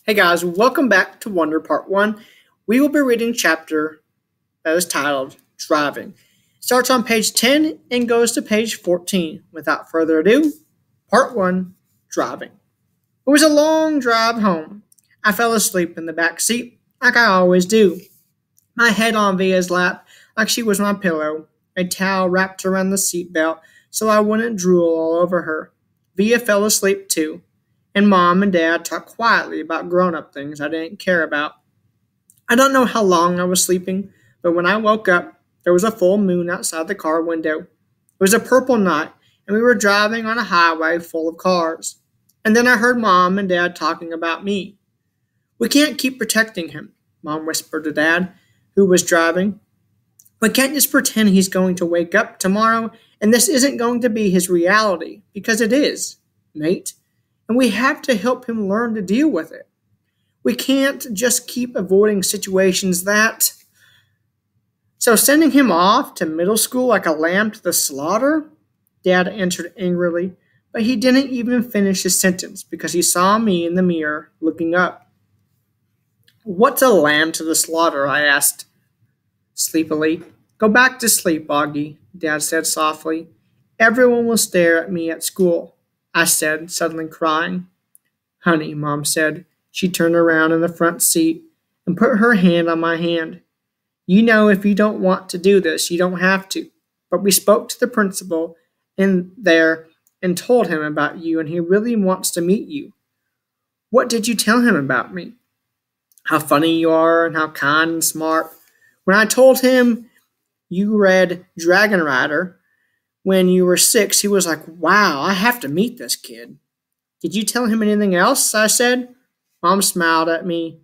Hey guys, welcome back to Wonder Part 1. We will be reading chapter that is titled Driving. It starts on page 10 and goes to page 14. Without further ado, Part 1 Driving. It was a long drive home. I fell asleep in the back seat like I always do, my head on Via's lap like she was my pillow, a towel wrapped around the seat belt so I wouldn't drool all over her. Via fell asleep too, and Mom and Dad talked quietly about grown-up things I didn't care about. I don't know how long I was sleeping, but when I woke up, there was a full moon outside the car window. It was a purple night, and we were driving on a highway full of cars. And then I heard Mom and Dad talking about me. We can't keep protecting him, Mom whispered to Dad, who was driving. We can't just pretend he's going to wake up tomorrow and this isn't going to be his reality, because it is, mate. And we have to help him learn to deal with it. We can't just keep avoiding situations that. So sending him off to middle school like a lamb to the slaughter? Dad answered angrily, but he didn't even finish his sentence because he saw me in the mirror looking up. What's a lamb to the slaughter? I asked sleepily. Go back to sleep, Augie, Dad said softly. Everyone will stare at me at school, I said, suddenly crying. Honey, Mom said. She turned around in the front seat and put her hand on my hand. You know, if you don't want to do this, you don't have to. But we spoke to the principal in there and told him about you, and he really wants to meet you. What did you tell him about me? How funny you are and how kind and smart. When I told him you read Dragon Rider when you were 6, he was like, wow, I have to meet this kid. Did you tell him anything else? I said. Mom smiled at me.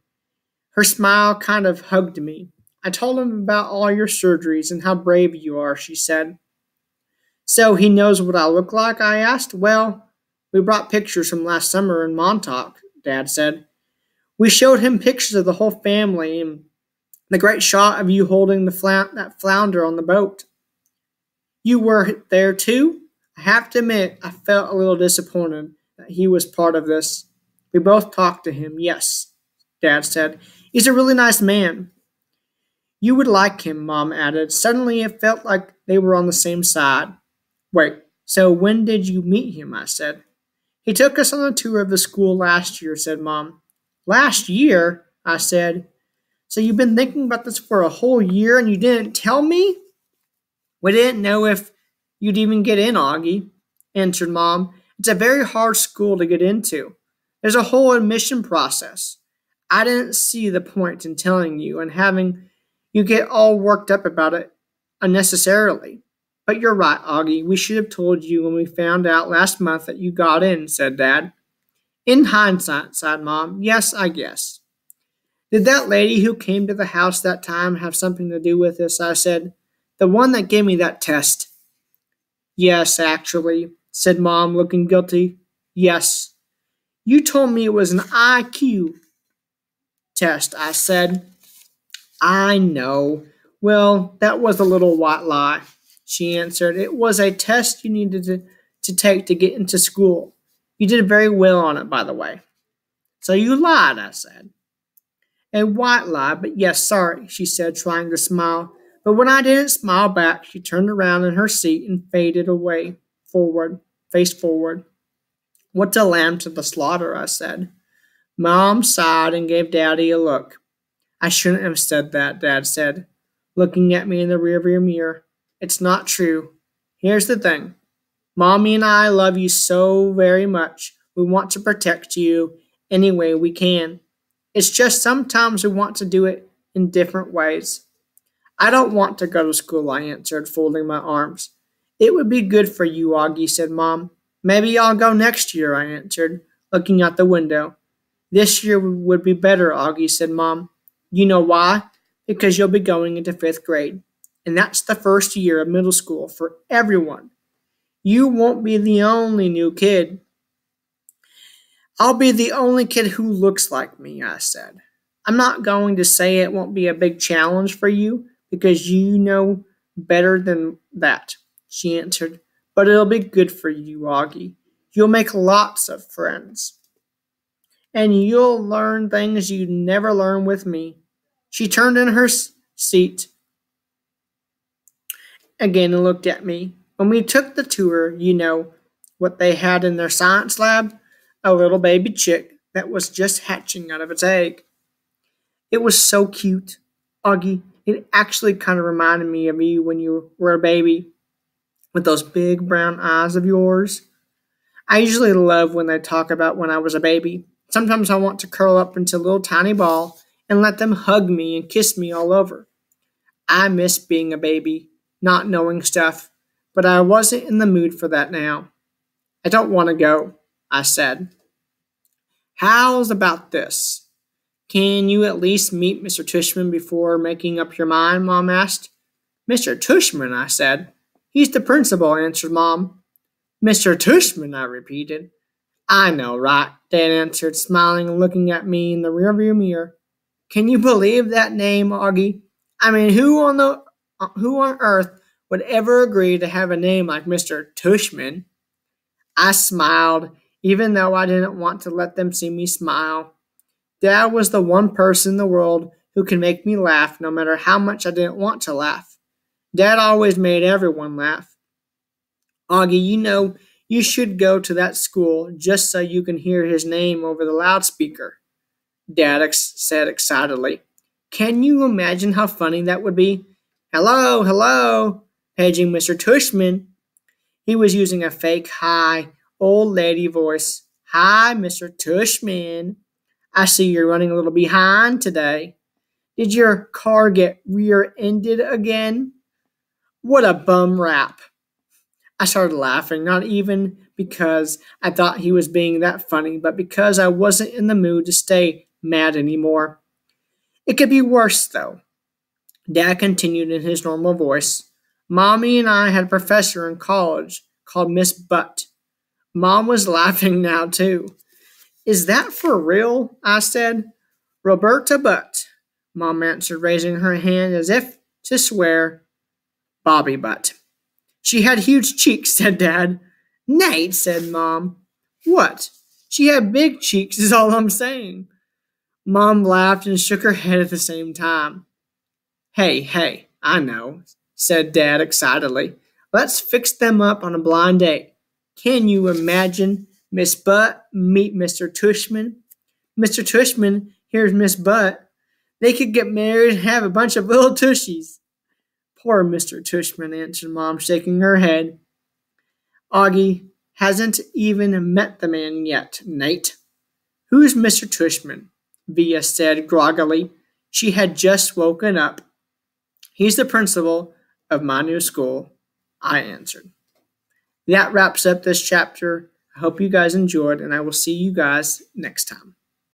Her smile kind of hugged me. I told him about all your surgeries and how brave you are, she said. So he knows what I look like? I asked. Well, we brought pictures from last summer in Montauk, Dad said. We showed him pictures of the whole family and the great shot of you holding that flounder on the boat. You were there too? I have to admit, I felt a little disappointed that he was part of this. We both talked to him, yes, Dad said. He's a really nice man. You would like him, Mom added. Suddenly it felt like they were on the same side. Wait, so when did you meet him? I said. He took us on a tour of the school last year, said Mom. Last year? I said. So you've been thinking about this for a whole year and you didn't tell me? We didn't know if you'd even get in, Augie, answered Mom. It's a very hard school to get into. There's a whole admission process. I didn't see the point in telling you and having you get all worked up about it unnecessarily. But you're right, Augie. We should have told you when we found out last month that you got in, said Dad. In hindsight, sighed Mom. Yes, I guess. Did that lady who came to the house that time have something to do with this? I said. The one that gave me that test. Yes, actually, said Mom, looking guilty. Yes. You told me it was an IQ test, I said. I know. Well, that was a little white lie, she answered. It was a test you needed to take to get into school. You did very well on it, by the way. So you lied, I said. A white lie, but yes, sorry, she said, trying to smile. But when I didn't smile back, she turned around in her seat and faded away, face forward. What's a lamb to the slaughter? I said. Mom sighed and gave Daddy a look. I shouldn't have said that, Dad said, looking at me in the rearview mirror. It's not true. Here's the thing. Mommy and I love you so very much. We want to protect you any way we can. It's just sometimes we want to do it in different ways. I don't want to go to school, I answered, folding my arms. It would be good for you, Augie, said Mom. Maybe I'll go next year, I answered, looking out the window. This year would be better, Augie, said Mom. You know why? Because you'll be going into 5th grade. And that's the first year of middle school for everyone. You won't be the only new kid. I'll be the only kid who looks like me, I said. I'm not going to say it won't be a big challenge for you, because you know better than that, she answered. But it'll be good for you, Augie. You'll make lots of friends. and you'll learn things you'd never learn with me. She turned in her seat again and looked at me. When we took the tour, you know what they had in their science lab? A little baby chick that was just hatching out of its egg. It was so cute. Augie, it actually kind of reminded me of you when you were a baby with those big brown eyes of yours. I usually love when they talk about when I was a baby. Sometimes I want to curl up into a little tiny ball and let them hug me and kiss me all over. I miss being a baby, not knowing stuff, but I wasn't in the mood for that now. I don't want to go, I said. How's about this? Can you at least meet Mr. Tushman before making up your mind? Mom asked. Mr. Tushman, I said. He's the principal, answered Mom. Mr. Tushman, I repeated. I know, right? Dad answered, smiling and looking at me in the rearview mirror. Can you believe that name, Augie? I mean, who on earth would ever agree to have a name like Mr. Tushman? I smiled, even though I didn't want to let them see me smile. Dad was the one person in the world who could make me laugh no matter how much I didn't want to laugh. Dad always made everyone laugh. Augie, you know, you should go to that school just so you can hear his name over the loudspeaker, Dad said excitedly. Can you imagine how funny that would be? Hello, hello, paging Mr. Tushman. He was using a fake high, old lady voice. Hi, Mr. Tushman. I see you're running a little behind today. Did your car get rear-ended again? What a bum rap. I started laughing, not even because I thought he was being that funny, but because I wasn't in the mood to stay mad anymore. It could be worse, though. Dad continued in his normal voice. Mommy and I had a professor in college called Miss Butt. Mom was laughing now, too. Is that for real? I said. Roberta Butt, Mom answered, raising her hand as if to swear. Bobby Butt. She had huge cheeks, said Dad. Nate, said Mom. What? She had big cheeks is all I'm saying. Mom laughed and shook her head at the same time. Hey, I know, said Dad excitedly. Let's fix them up on a blind date. Can you imagine Miss Butt meet Mr. Tushman? Mr. Tushman here's Miss Butt. They could get married and have a bunch of little tushies. Poor Mr. Tushman, answered Mom, shaking her head. Augie hasn't even met the man yet, Nate. Who's Mr. Tushman? Via said groggily. She had just woken up. He's the principal of my new school, I answered. That wraps up this chapter. I hope you guys enjoyed, and I will see you guys next time.